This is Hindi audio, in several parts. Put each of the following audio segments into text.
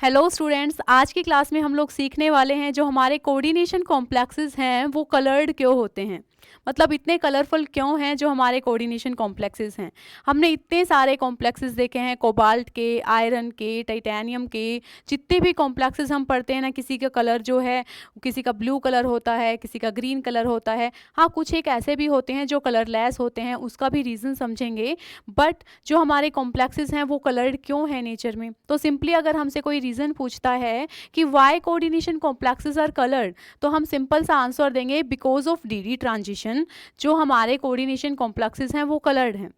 हेलो स्टूडेंट्स, आज की क्लास में हम लोग सीखने वाले हैं जो हमारे कोऑर्डिनेशन कॉम्प्लेक्सेस हैं वो कलर्ड क्यों होते हैं। मतलब इतने कलरफुल क्यों हैं जो हमारे कोऑर्डिनेशन कॉम्प्लेक्सेस हैं। हमने इतने सारे कॉम्प्लेक्सेस देखे हैं, कोबाल्ट के, आयरन के, टाइटेनियम के। जितने भी कॉम्प्लेक्सेस हम पढ़ते हैं ना, किसी का कलर जो है, किसी का ब्लू कलर होता है, किसी का ग्रीन कलर होता है। हाँ, कुछ एक ऐसे भी होते हैं जो कलरलेस होते हैं, उसका भी रीज़न समझेंगे। बट जो हमारे कॉम्प्लेक्सेस हैं वो कलर्ड क्यों है नेचर में। तो सिंपली अगर हमसे कोई रीज़न पूछता है कि why coordination complexes are coloured, तो हम सिंपल सा आंसर देंगे बिकॉज ऑफ डीडी ट्रांजिशन। जो हमारे कोऑर्डिनेशन कॉम्प्लेक्सेस हैं वो कलर्ड हैं।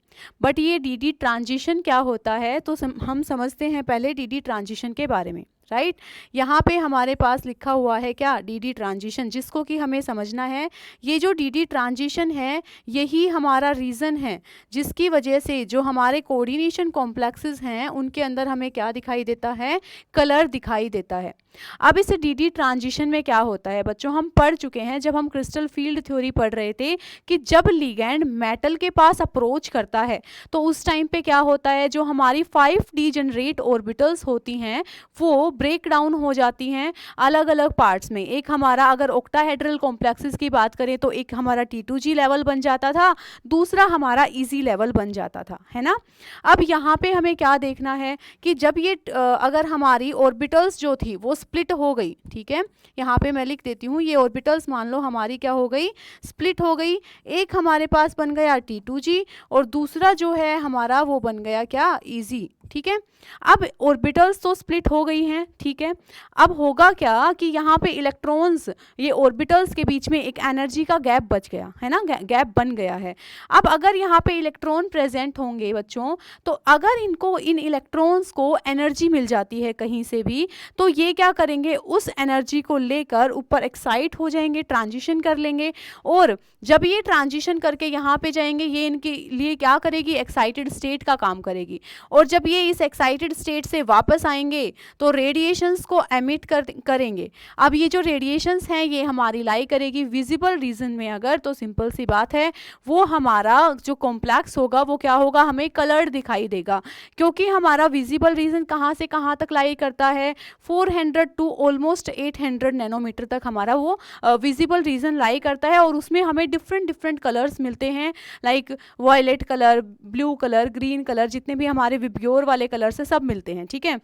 बट ये डीडी ट्रांजिशन क्या होता है, तो हम समझते हैं पहले डीडी ट्रांजिशन के बारे में। राइट, यहाँ पे हमारे पास लिखा हुआ है क्या, डीडी ट्रांजिशन, जिसको कि हमें समझना है। ये जो डीडी ट्रांजिशन है यही हमारा रीज़न है जिसकी वजह से जो हमारे कोऑर्डिनेशन कॉम्प्लेक्सेस हैं उनके अंदर हमें क्या दिखाई देता है, कलर दिखाई देता है। अब इस डीडी ट्रांजिशन में क्या होता है बच्चों, हम पढ़ चुके हैं जब हम क्रिस्टल फील्ड थ्योरी पढ़ रहे थे कि जब लिगैंड मेटल के पास अप्रोच करता है तो उस टाइम पे क्या होता है, जो हमारी 5D जनरेट ऑर्बिटल्स होती हैं वो ब्रेक डाउन हो जाती हैं अलग अलग पार्ट्स में। एक हमारा अगर ऑक्टाहेड्रल कॉम्प्लेक्सेस की बात करें तो एक हमारा T2G लेवल बन जाता था, दूसरा हमारा इजी लेवल बन जाता था, है ना। अब यहाँ पे हमें क्या देखना है कि जब ये अगर हमारी ऑर्बिटल्स जो थी वो स्प्लिट हो गई, ठीक है, यहाँ पे मैं लिख देती हूँ, ये ऑर्बिटल्स मान लो हमारी क्या हो गई, स्प्लिट हो गई। एक हमारे पास बन गया T2G और दूसरा जो है हमारा वो बन गया क्या, इजी, ठीक है। अब ऑर्बिटल्स तो स्प्लिट हो गई हैं, ठीक है। अब होगा क्या कि यहाँ पे इलेक्ट्रॉन्स, ये ऑर्बिटल्स के बीच में एक एनर्जी का गैप बच गया है ना, गैप बन गया है। अब अगर यहाँ पे इलेक्ट्रॉन प्रेजेंट होंगे बच्चों, तो अगर इनको इन इलेक्ट्रॉन्स को एनर्जी मिल जाती है कहीं से भी, तो ये क्या करेंगे, उस एनर्जी को लेकर ऊपर एक्साइट हो जाएंगे, ट्रांजिशन कर लेंगे। और जब ये ट्रांजिशन करके यहाँ पे जाएंगे, ये इनके लिए क्या करेगी, एक्साइटेड स्टेट का काम करेगी। और जब ये इस एक्साइटेड स्टेट से वापस आएंगे तो रेडिएशंस को एमिट करेंगे। अब ये जो रेडिएशंस हैं ये हमारी लाई करेगी विजिबल रीजन में, अगर तो सिंपल सी बात है वो हमारा जो कॉम्प्लेक्स होगा वो क्या होगा, हमें कलर्ड दिखाई देगा। क्योंकि हमारा विजिबल रीजन कहाँ से कहाँ तक लाई करता है, 400 टू ऑलमोस्ट 800 नैनोमीटर तक हमारा वो विजिबल रीजन लाई करता है। और उसमें हमें डिफरेंट डिफरेंट कलर्स मिलते हैं, like violet colour, blue colour, green colour, जितने भी हमारे विब्योर वाले कलर से सब मिलते हैं, ठीक है।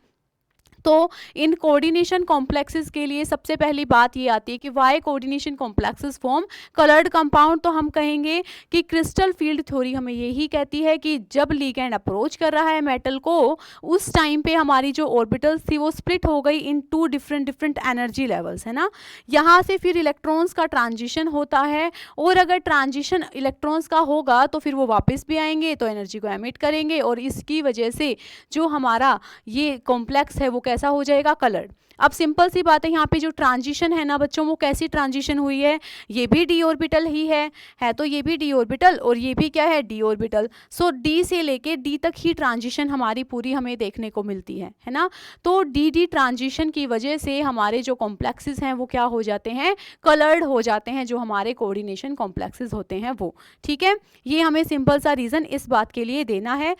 तो इन कोऑर्डिनेशन कॉम्प्लेक्सेस के लिए सबसे पहली बात ये आती है कि why coordination complexes form coloured compound. तो हम कहेंगे कि क्रिस्टल फील्ड थ्योरी हमें यही कहती है कि जब लिगैंड अप्रोच कर रहा है मेटल को, उस टाइम पे हमारी जो ऑर्बिटल्स थी वो स्प्लिट हो गई into different different energy levels, है ना। यहाँ से फिर इलेक्ट्रॉन्स का ट्रांजिशन होता है, और अगर ट्रांजिशन इलेक्ट्रॉन्स का होगा तो फिर वो वापस भी आएंगे तो एनर्जी को एमिट करेंगे, और इसकी वजह से जो हमारा ये कॉम्प्लेक्स है वो कैसा हो जाएगा, कलर्ड। अब सिंपल सी बात है, यहाँ पे जो ट्रांजिशन है ना बच्चों, वो कैसी ट्रांजिशन हुई है, ये भी डी ऑर्बिटल ही है तो ये भी डी ऑर्बिटल और ये भी क्या है, डी ऑर्बिटल। सो डी से लेके डी तक ही ट्रांजिशन हमारी पूरी हमें देखने को मिलती है ना। तो डी डी ट्रांजिशन की वजह से हमारे जो कॉम्प्लेक्सेस हैं वो क्या हो जाते हैं, कलर्ड हो जाते हैं, जो हमारे कोऑर्डिनेशन कॉम्प्लेक्सेस होते हैं वो, ठीक है। ये हमें सिंपल सा रीज़न इस बात के लिए देना है।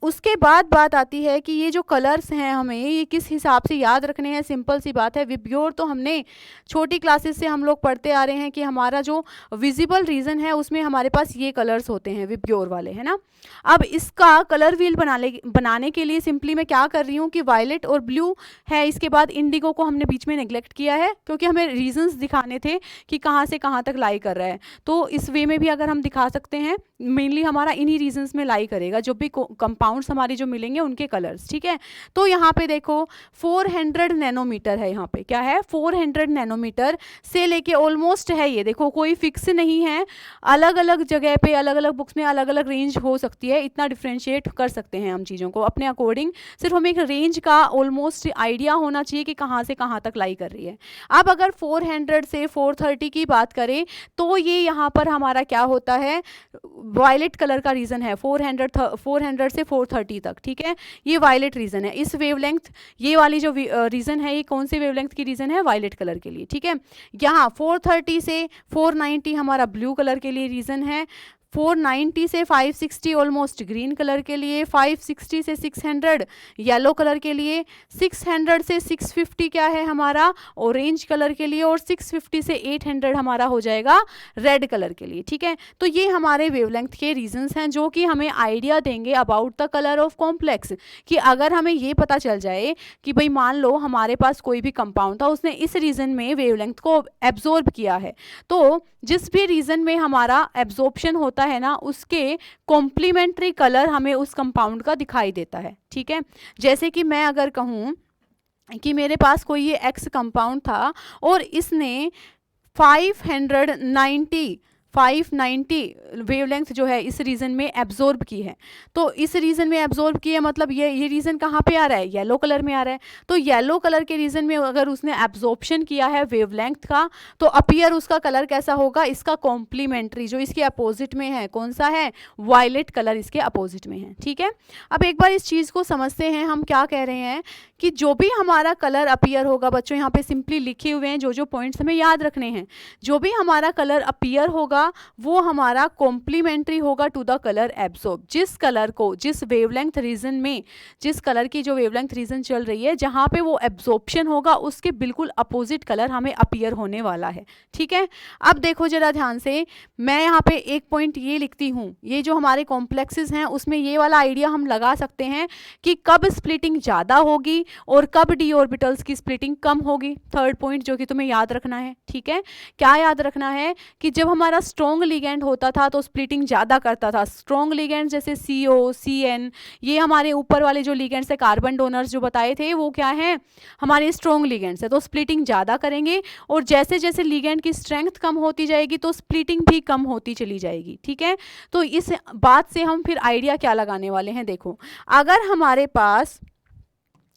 उसके बाद बात आती है कि ये जो कलर्स हैं हमें ये किस हिसाब से याद रखने हैं। सिंपल सी बात है, विब्योर तो हमने छोटी क्लासेस से हम लोग पढ़ते आ रहे हैं कि हमारा जो विजिबल रीजन है उसमें हमारे पास ये कलर्स होते हैं विब्योर वाले, है ना। अब इसका कलर व्हील बनाने के लिए सिंपली मैं क्या कर रही हूँ कि वायलेट और ब्लू है, इसके बाद इंडिगो को हमने बीच में नेग्लेक्ट किया है क्योंकि हमें रीजंस दिखाने थे कि कहाँ से कहाँ तक लाई कर रहा है। तो इस वे में भी अगर हम दिखा सकते हैं, मेनली हमारा इन्हीं रीजंस में लाई करेगा जो भी कंपाउंड्स हमारे जो मिलेंगे उनके कलर्स, ठीक है। तो यहाँ पे देखो 400 नैनोमीटर है, यहाँ पे क्या है, 400 नैनोमीटर से लेके ऑलमोस्ट है, ये देखो कोई फिक्स नहीं है, अलग अलग जगह पे अलग अलग बुक्स में अलग अलग रेंज हो सकती है। इतना डिफ्रेंशिएट कर सकते हैं हम चीज़ों को अपने अकॉर्डिंग, सिर्फ हमें एक रेंज का ऑलमोस्ट आइडिया होना चाहिए कि कहाँ से कहाँ तक लाई कर रही है। अब अगर 400 से 430 की बात करें तो ये यहाँ पर हमारा क्या होता है, वायलेट कलर का रीजन है, 400 से 430 तक, ठीक है, ये वायलेट रीजन है। इस वेवलेंथ, ये वाली जो रीजन है ये कौन से वेवलेंथ की रीजन है, वायलेट कलर के लिए, ठीक है। यहाँ 430 से 490 हमारा ब्लू कलर के लिए रीजन है, 490 से 560 ऑलमोस्ट ग्रीन कलर के लिए, 560 से 600 येलो कलर के लिए, 600 से 650 क्या है हमारा ऑरेंज कलर के लिए, और 650 से 800 हमारा हो जाएगा रेड कलर के लिए। ठीक है, तो ये हमारे वेवलेंथ के रीजंस हैं जो कि हमें आइडिया देंगे about the colour of complex, कि अगर हमें ये पता चल जाए कि भाई मान लो हमारे पास कोई भी कंपाउंड था, उसने इस रीजन में वेवलेंथ को एब्जॉर्ब किया है, तो जिस भी रीजन में हमारा एब्जॉर्प्शन होता है ना, उसके कॉम्प्लीमेंट्री कलर हमें उस कंपाउंड का दिखाई देता है। ठीक है, जैसे कि मैं अगर कहूँ कि मेरे पास कोई ये एक्स कंपाउंड था और इसने 590 वेवलेंथ जो है इस रीजन में एब्जॉर्ब की है, तो इस रीजन में एब्जॉर्ब की है मतलब ये रीजन कहाँ पे आ रहा है, येलो कलर में आ रहा है। तो येलो कलर के रीजन में अगर उसने एब्जॉर्प्शन किया है वेवलेंथ का, तो अपीयर उसका कलर कैसा होगा, इसका कॉम्प्लीमेंट्री जो इसके अपोजिट में है, कौन सा है, वायलेट कलर इसके अपोजिट में है। ठीक है, अब एक बार इस चीज़ को समझते हैं, हम क्या कह रहे हैं कि जो भी हमारा कलर अपीयर होगा, बच्चों यहाँ पे सिंपली लिखे हुए हैं जो पॉइंट्स हमें याद रखने हैं, जो भी हमारा कलर अपीयर होगा वो हमारा कॉम्प्लीमेंट्री होगा टू द कलर एब्जॉर्ब। जिस कलर को, जिस वेवलेंथ रीजन में, जिस कलर की जो वेवलेंथ रीजन चल रही है, जहां पे वो एब्जॉर्प्शन होगा उसके बिल्कुल अपोजिट कलर हमें अपीयर होने वाला है। ठीक है, अब देखो जरा ध्यान से, मैं यहाँ पे एक पॉइंट ये लिखती हूँ, ये जो हमारे कॉम्प्लेक्सेस हैं उसमें ये वाला आइडिया हम लगा सकते हैं कि कब स्प्लिटिंग ज़्यादा होगी और कब डी ऑर्बिटल्स की स्प्लिटिंग कम होगी। थर्ड पॉइंट जो कि तुम्हें याद रखना है। ठीक है, क्या याद रखना है कि जब हमारा स्ट्रॉन्ग लिगेंड होता था तो स्प्लिटिंग ज़्यादा करता था। स्ट्रॉन्ग लिगेंड जैसे CO, CN, ये हमारे ऊपर वाले जो लिगेंड्स है, कार्बन डोनर्स जो बताए थे, वो क्या है, हमारे स्ट्रॉन्ग लिगेंड्स है, तो स्प्लिटिंग ज़्यादा करेंगे। और जैसे जैसे लिगेंड की स्ट्रेंथ कम होती जाएगी तो स्प्लिटिंग भी कम होती चली जाएगी। ठीक है, तो इस बात से हम फिर आइडिया क्या लगाने वाले हैं, देखो अगर हमारे पास,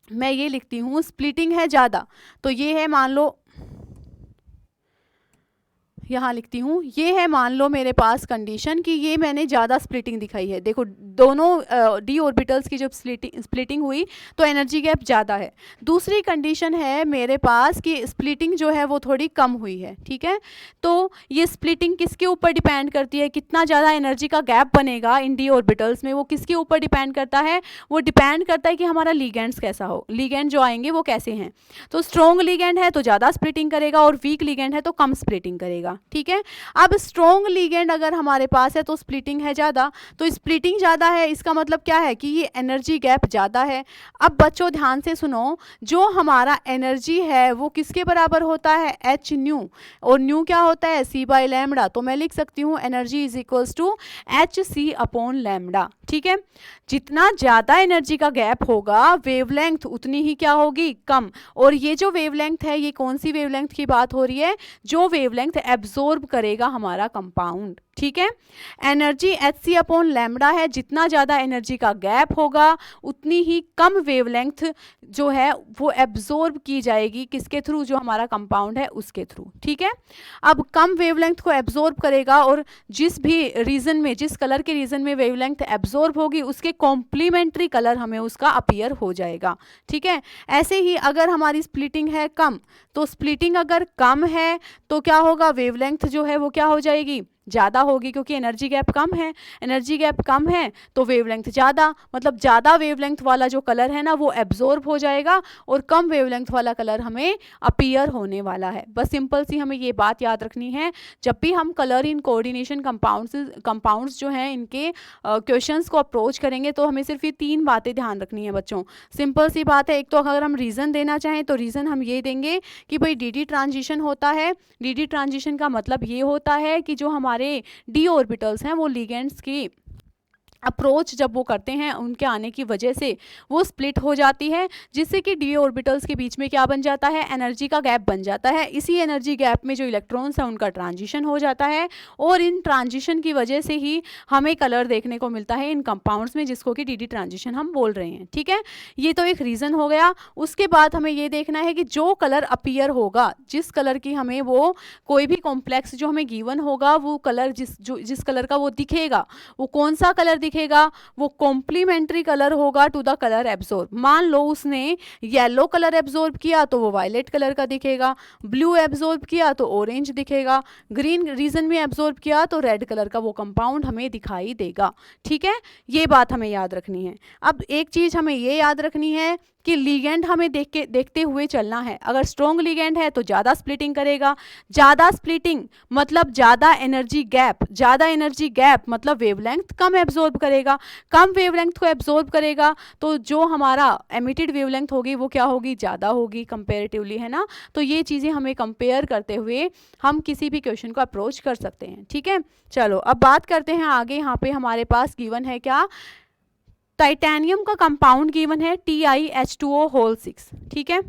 मैं ये लिखती हूँ स्प्लिटिंग है ज़्यादा, तो ये है मान लो, यहाँ लिखती हूँ, ये है मान लो मेरे पास कंडीशन कि ये मैंने ज़्यादा स्प्लिटिंग दिखाई है। देखो दोनों डी ऑर्बिटल्स की जब स्प्लिटिंग हुई तो एनर्जी गैप ज़्यादा है। दूसरी कंडीशन है मेरे पास कि स्प्लिटिंग जो है वो थोड़ी कम हुई है। ठीक है, तो ये स्प्लिटिंग किसके ऊपर डिपेंड करती है, कितना ज़्यादा एनर्जी का गैप बनेगा इन डी ऑर्बिटल्स में, वो किसके ऊपर डिपेंड करता है, वो डिपेंड करता है कि हमारा लिगेंड्स कैसा हो, लिगेंड जो आएंगे वो कैसे हैं। तो स्ट्रॉन्ग लिगेंड है तो ज़्यादा स्प्लिटिंग करेगा और वीक लिगेंड है तो कम स्प्लिटिंग करेगा। ठीक है, अब स्ट्रॉन्ग लिगेंड अगर हमारे पास है तो स्प्लिटिंग है ज़्यादा, तो स्प्लिटिंग ज़्यादा है इसका मतलब क्या है कि ये एनर्जी गैप ज़्यादा है। अब बच्चों ध्यान से सुनो, जो हमारा एनर्जी है वो किसके बराबर होता है, H न्यू, और न्यू क्या होता है, C/λ। तो मैं लिख सकती हूँ energy is equals to HC/λ। ठीक है, जितना ज़्यादा एनर्जी का गैप होगा वेवलेंथ उतनी ही क्या होगी, कम। और ये जो वेवलेंथ है, ये कौन सी वेवलेंथ की बात हो रही है, जो वेवलेंथ एब्जॉर्ब करेगा हमारा कंपाउंड। ठीक है, एनर्जी HC/λ है, जितना ज़्यादा एनर्जी का गैप होगा उतनी ही कम वेवलेंथ जो है वो एब्जॉर्ब की जाएगी, किसके थ्रू, जो हमारा कंपाउंड है उसके थ्रू। ठीक है, अब कम वेवलेंथ को एब्जॉर्ब करेगा और जिस भी रीजन में, जिस कलर के रीजन में वेवलेंथ एब्जॉर्ब होगी उसके कॉम्प्लीमेंट्री कलर हमें उसका अपीयर हो जाएगा। ठीक है, ऐसे ही अगर हमारी स्प्लिटिंग है कम, तो स्प्लिटिंग अगर कम है तो क्या होगा, वेवलेंथ जो है वो क्या हो जाएगी, ज़्यादा होगी, क्योंकि एनर्जी गैप कम है। एनर्जी गैप कम है तो वेवलेंथ ज़्यादा, मतलब ज़्यादा वेवलेंथ वाला जो कलर है ना वो एब्जॉर्ब हो जाएगा और कम वेवलेंथ वाला कलर हमें अपीयर होने वाला है। बस सिंपल सी हमें ये बात याद रखनी है, जब भी हम कलर इन कोऑर्डिनेशन कंपाउंड्स जो हैं इनके क्वेश्चंस को अप्रोच करेंगे तो हमें सिर्फ ये 3 बातें ध्यान रखनी है बच्चों। सिंपल सी बात है, एक तो अगर हम रीज़न देना चाहें तो रीज़न हम ये देंगे कि भाई डी ट्रांजिशन होता है। डी ट्रांजिशन का मतलब ये होता है कि जो हमारे डी ऑर्बिटल्स हैं वो लिगेंड्स की अप्रोच जब वो करते हैं उनके आने की वजह से वो स्प्लिट हो जाती है, जिससे कि डी ऑर्बिटल्स के बीच में क्या बन जाता है, एनर्जी का गैप बन जाता है। इसी एनर्जी गैप में जो इलेक्ट्रॉन्स हैं उनका ट्रांजिशन हो जाता है और इन ट्रांजिशन की वजह से ही हमें कलर देखने को मिलता है इन कंपाउंड्स में, जिसको कि डी ट्रांजिशन हम बोल रहे हैं। ठीक है, ये तो एक रीज़न हो गया। उसके बाद हमें ये देखना है कि जो कलर अपीयर होगा, जिस कलर की हमें वो कोई भी कॉम्प्लेक्स जो हमें गिवन होगा वो कलर जिस कलर का वो दिखेगा, वो कौन सा कलर दिखेगा, वो कॉम्प्लीमेंट्री कलर होगा टू द कलर एब्जॉर्ब। मान लो उसने येलो कलर एब्जॉर्ब किया तो वो वायलेट कलर का दिखेगा, ब्लू एब्जॉर्ब किया तो ऑरेंज दिखेगा, ग्रीन रीजन में एब्जॉर्ब किया तो रेड कलर का वो कंपाउंड हमें दिखाई देगा। ठीक है, ये बात हमें याद रखनी है। अब एक चीज हमें ये याद रखनी है कि लिगेंड हमें देखते हुए चलना है। अगर स्ट्रॉन्ग लिगेंड है तो ज़्यादा स्प्लिटिंग करेगा, ज़्यादा स्प्लिटिंग मतलब ज़्यादा एनर्जी गैप, ज़्यादा एनर्जी गैप मतलब वेवलेंथ कम एब्जॉर्ब करेगा, कम वेवलेंथ को एब्जॉर्ब करेगा तो जो हमारा एमिटेड वेवलेंथ होगी वो क्या होगी, ज़्यादा होगी कंपेरेटिवली, है ना। तो ये चीज़ें हमें कंपेयर करते हुए हम किसी भी क्वेश्चन को अप्रोच कर सकते हैं। ठीक है, चलो अब बात करते हैं आगे। यहाँ पे हमारे पास गिवन है क्या, टाइटेनियम का कंपाउंड गिवन है TiH2O होल 6। ठीक है,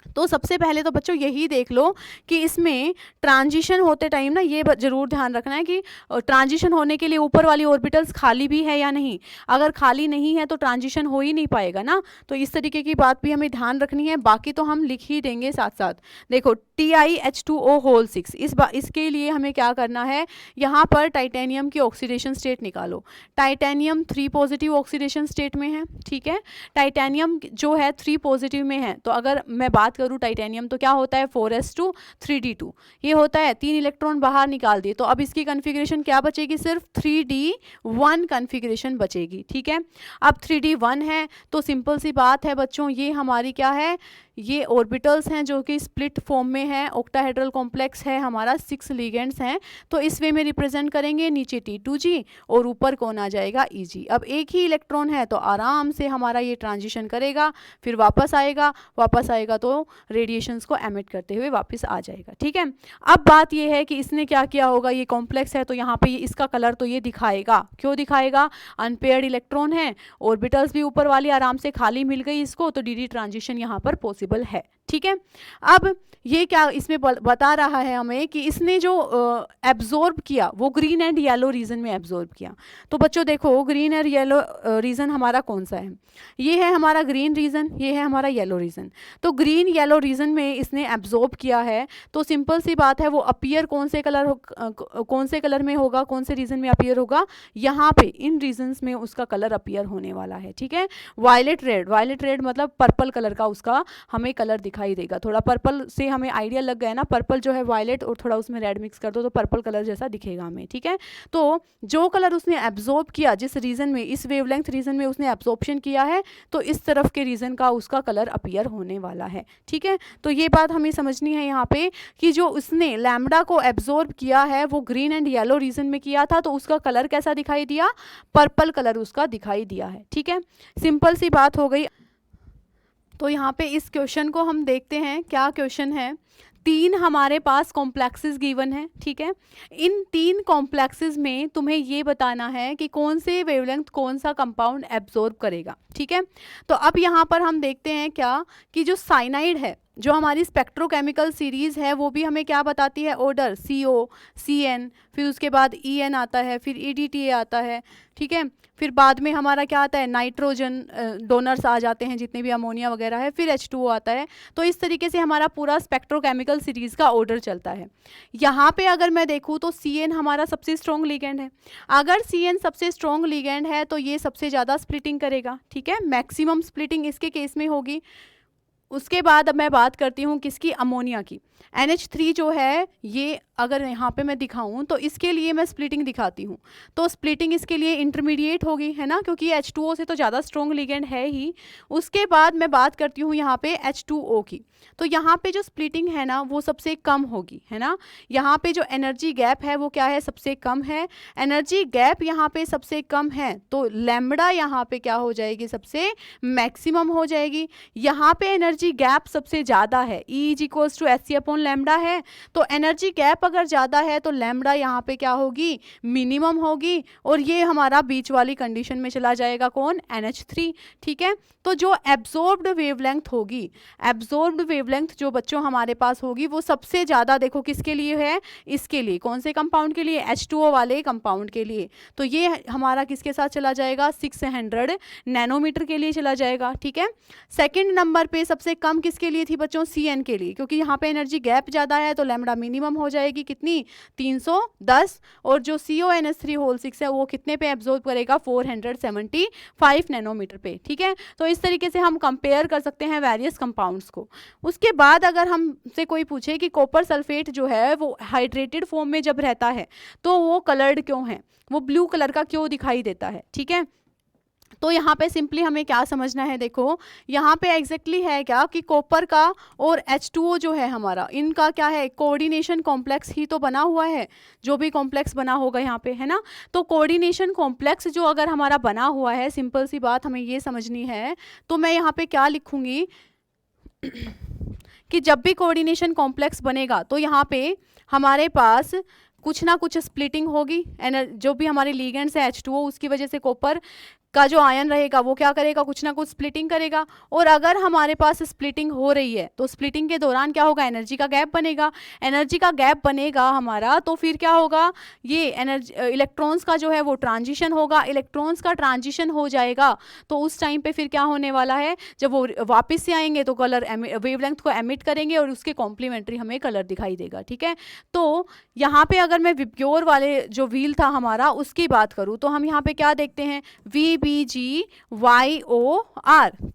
तो सबसे पहले तो बच्चों यही देख लो कि इसमें ट्रांजिशन होते टाइम ना ये जरूर ध्यान रखना है कि ट्रांजिशन होने के लिए ऊपर वाली ऑर्बिटल्स खाली भी है या नहीं। अगर खाली नहीं है तो ट्रांजिशन हो ही नहीं पाएगा ना, तो इस तरीके की बात भी हमें ध्यान रखनी है। बाकी तो हम लिख ही देंगे साथ साथ। देखो TiH2O होल 6, इसके लिए हमें क्या करना है, यहाँ पर टाइटेनियम की ऑक्सीडेशन स्टेट निकालो। टाइटेनियम 3 पॉजिटिव ऑक्सीडेशन स्टेट में है। ठीक है, टाइटेनियम जो है 3 पॉजिटिव में है, तो अगर मैं बात करूँ टाइटेनियम तो क्या होता है 4s2 3d2 ये होता है, 3 इलेक्ट्रॉन बाहर निकाल दिए। तो अब इसकी कन्फिग्रेशन क्या बचेगी, सिर्फ 3d1 कन्फिग्रेशन बचेगी। ठीक है, अब 3d1 है तो सिंपल सी बात है बच्चों, ये हमारी क्या है, ये ऑर्बिटल्स हैं जो कि स्प्लिट फॉर्म में है, ऑक्टाहेड्रल कॉम्प्लेक्स है हमारा, 6 लिगेंड्स हैं, तो इस वे में रिप्रेजेंट करेंगे। नीचे T2G और ऊपर कौन आ जाएगा Eg। अब एक ही इलेक्ट्रॉन है तो आराम से हमारा ये ट्रांजिशन करेगा, फिर वापस आएगा तो रेडिएशंस को एमिट करते हुए वापस आ जाएगा। ठीक है, अब बात ये है कि इसने क्या किया होगा, ये कॉम्प्लेक्स है तो यहाँ पे इसका कलर तो ये दिखाएगा। क्यों दिखाएगा, अनपेयर्ड इलेक्ट्रॉन है, ऑर्बिटल्स भी ऊपर वाली आराम से खाली मिल गई इसको, तो डी ट्रांजिशन यहाँ पर पॉसिबल है। ठीक है, अब ये क्या इसमें बता रहा है हमें कि इसने जो एब्जॉर्ब किया वो ग्रीन एंड येलो रीजन में एब्जॉर्ब किया। तो बच्चों देखो ग्रीन और येलो रीजन हमारा कौन सा है, ये है हमारा ग्रीन रीजन, ये है हमारा येलो रीजन। तो ग्रीन येलो रीजन में इसने एब्जॉर्ब किया है, तो सिंपल सी बात है वो अपीयर कौन से कलर में होगा, कौन से रीजन में अपीयर होगा, यहाँ पे इन रीजन्स में उसका कलर अपीयर होने वाला है। ठीक है, वायलेट रेड मतलब पर्पल कलर का उसका हमें कलर दिखाई देगा। थोड़ा पर्पल से हमें आइडिया लग गया ना, पर्पल जो है वायलेट और थोड़ा उसमें रेड मिक्स कर दो तो पर्पल कलर जैसा दिखेगा हमें। ठीक है, तो जो कलर उसने एब्जॉर्ब किया, जिस रीजन में, इस वेवलेंथ रीजन में उसने एब्जॉर्प्शन किया है, तो इस तरफ के रीजन का उसका कलर अपीयर होने वाला है। ठीक है, तो ये बात हमें समझनी है यहाँ पे कि जो उसने लैम्डा को एब्जॉर्ब किया है वो ग्रीन एंड येलो रीजन में किया था, तो उसका कलर कैसा दिखाई दिया, पर्पल कलर उसका दिखाई दिया है। ठीक है, सिंपल सी बात हो गई। तो यहाँ पे इस क्वेश्चन को हम देखते हैं, क्या क्वेश्चन है, 3 हमारे पास कॉम्प्लेक्सेस गिवन है। ठीक है, इन 3 कॉम्प्लेक्सेस में तुम्हें ये बताना है कि कौन से वेवलेंथ कौन सा कंपाउंड एब्जॉर्ब करेगा। ठीक है, तो अब यहाँ पर हम देखते हैं क्या कि जो साइनाइड है, जो हमारी स्पेक्ट्रोकेमिकल सीरीज है वो भी हमें क्या बताती है, ऑर्डर CO CN, फिर उसके बाद EN आता है, फिर EDTA आता है। ठीक है, फिर बाद में हमारा क्या आता है, नाइट्रोजन डोनर्स आ जाते हैं जितने भी अमोनिया वगैरह है, फिर H2O आता है। तो इस तरीके से हमारा पूरा स्पेक्ट्रोकेमिकल सीरीज का ऑर्डर चलता है। यहाँ पे अगर मैं देखूँ तो CN हमारा सबसे स्ट्रॉन्ग लिगेंड है। अगर CN सबसे स्ट्रॉन्ग लिगेंड है तो ये सबसे ज़्यादा स्प्लिटिंग करेगा। ठीक है, मैक्सिमम स्प्लिटिंग इसके केस में होगी। उसके बाद अब मैं बात करती हूँ किसकी, अमोनिया की। NH3 जो है ये अगर यहाँ पे मैं दिखाऊं तो इसके लिए मैं स्प्लिटिंग दिखाती हूँ, तो स्प्लिटिंग इसके लिए इंटरमीडिएट होगी, है ना, क्योंकि H2O से तो ज़्यादा स्ट्रॉन्ग लिगेंड है ही। उसके बाद मैं बात करती हूँ यहाँ पे H2O की, तो यहाँ पे जो स्प्लिटिंग है ना वो सबसे कम होगी, है ना। यहाँ पे जो एनर्जी गैप है वो क्या है, सबसे कम है। एनर्जी गैप यहाँ पे सबसे कम है तो लैम्बडा यहाँ पे क्या हो जाएगी, सबसे मैक्सिमम हो जाएगी। यहाँ पे एनर्जी गैप सबसे ज़्यादा है, E=hc/λ है, तो एनर्जी गैप अगर ज़्यादा है तो लैम्बडा यहाँ पे क्या होगी, मिनिमम होगी, और ये हमारा बीच वाली कंडीशन में चला जाएगा कौन, NH3। ठीक है, तो जो एब्जॉर्ब्ड वेवलेंथ होगी, एब्जॉर्ब्ड वेवलेंथ जो बच्चों हमारे पास होगी वो सबसे ज़्यादा देखो किसके लिए है, इसके लिए, कौन से कंपाउंड के लिए, H2O वाले कंपाउंड के लिए। तो ये हमारा किसके साथ चला जाएगा, 600 नैनोमीटर के लिए चला जाएगा। ठीक है, सेकेंड नंबर पे सबसे सबसे कम किसके लिए थी बच्चों, CN के लिए, क्योंकि यहाँ पे एनर्जी गैप ज़्यादा है तो लैम्डा मिनिमम हो जाएगी कितनी, 310, और जो CONH3 है वो कितने पे एब्जॉर्ब करेगा, 475 नैनोमीटर पे। ठीक है, तो इस तरीके से हम कंपेयर कर सकते हैं वेरियस कंपाउंड्स को। उसके बाद अगर हमसे कोई पूछे कि कॉपर सल्फेट जो है वो हाइड्रेटेड फॉर्म में जब रहता है तो वो कलर्ड क्यों है, वो ब्लू कलर का क्यों दिखाई देता है। ठीक है, तो यहाँ पे सिंपली हमें क्या समझना है, देखो यहाँ पे एग्जैक्टली है क्या कि कॉपर का और H2O जो है हमारा, इनका क्या है, कोऑर्डिनेशन कॉम्प्लेक्स ही तो बना हुआ है, जो भी कॉम्प्लेक्स बना होगा यहाँ पे, है ना। तो कोऑर्डिनेशन कॉम्प्लेक्स जो अगर हमारा बना हुआ है, सिंपल सी बात हमें ये समझनी है, तो मैं यहाँ पे क्या लिखूंगी कि जब भी कोऑर्डिनेशन कॉम्प्लेक्स बनेगा तो यहाँ पे हमारे पास कुछ ना कुछ स्प्लिटिंग होगी, जो भी हमारे लिगेंड्स है H2O, उसकी वजह से कॉपर का जो आयन रहेगा वो क्या करेगा, कुछ ना कुछ स्प्लिटिंग करेगा। और अगर हमारे पास स्प्लिटिंग हो रही है तो स्प्लिटिंग के दौरान क्या होगा, एनर्जी का गैप बनेगा। एनर्जी का गैप बनेगा हमारा तो फिर क्या होगा, ये एनर्जी इलेक्ट्रॉन्स का जो है वो ट्रांजिशन होगा। इलेक्ट्रॉन्स का ट्रांजिशन हो जाएगा तो उस टाइम पे फिर क्या होने वाला है, जब वो वापस से आएंगे तो कलर वेवलेंथ को एमिट करेंगे और उसके कॉम्प्लीमेंट्री हमें कलर दिखाई देगा। ठीक है, तो यहाँ पे अगर मैं विप्योर वाले जो व्हील था हमारा उसकी बात करूँ तो हम यहाँ पे क्या देखते हैं, VBGYOR।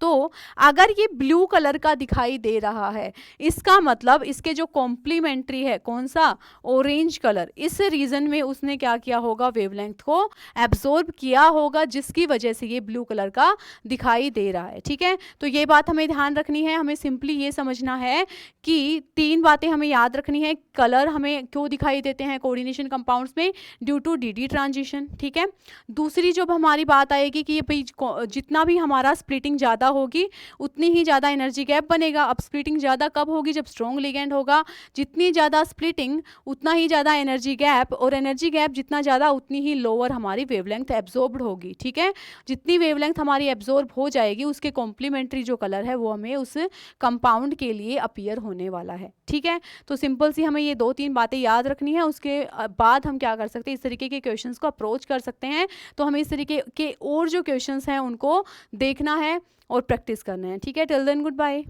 तो अगर ये ब्लू कलर का दिखाई दे रहा है इसका मतलब इसके जो कॉम्प्लीमेंट्री है कौन सा, ऑरेंज कलर, इस रीजन में उसने क्या किया होगा, वेवलेंथ को एब्जॉर्ब किया होगा, जिसकी वजह से ये ब्लू कलर का दिखाई दे रहा है। ठीक है, तो ये बात हमें ध्यान रखनी है। हमें सिंपली ये समझना है कि तीन बातें हमें याद रखनी है। कलर हमें क्यों दिखाई देते हैं कोऑर्डिनेशन कंपाउंड्स में, ड्यू टू डी ट्रांजिशन। ठीक है, दूसरी जब हमारी बात आएगी कि ये जितना भी हमारा स्प्लिटिंग ज़्यादा होगी उतनी ही ज़्यादा एनर्जी गैप बनेगा। अब स्प्लिटिंग ज़्यादा कब होगी, जब स्ट्रॉन्ग लिगेंड होगा। जितनी ज़्यादा स्प्लिटिंग उतना ही ज़्यादा एनर्जी गैप, और एनर्जी गैप जितना ज़्यादा उतनी ही लोअर हमारी वेवलेंथ एब्जॉर्ब्ड होगी। ठीक है, जितनी वेवलेंथ हमारी एब्जॉर्ब हो जाएगी उसके कॉम्प्लीमेंट्री जो कलर है वो हमें उस कंपाउंड के लिए अपीयर होने वाला है। ठीक है, तो सिंपल सी हमें ये 2-3 बातें याद रखनी है। उसके बाद हम क्या कर सकते हैं, इस तरीके के क्वेश्चंस को अप्रोच कर सकते हैं। तो हमें इस तरीके के और जो क्वेश्चंस हैं उनको देखना है और प्रैक्टिस करना है। ठीक है, टिल देन गुड बाय।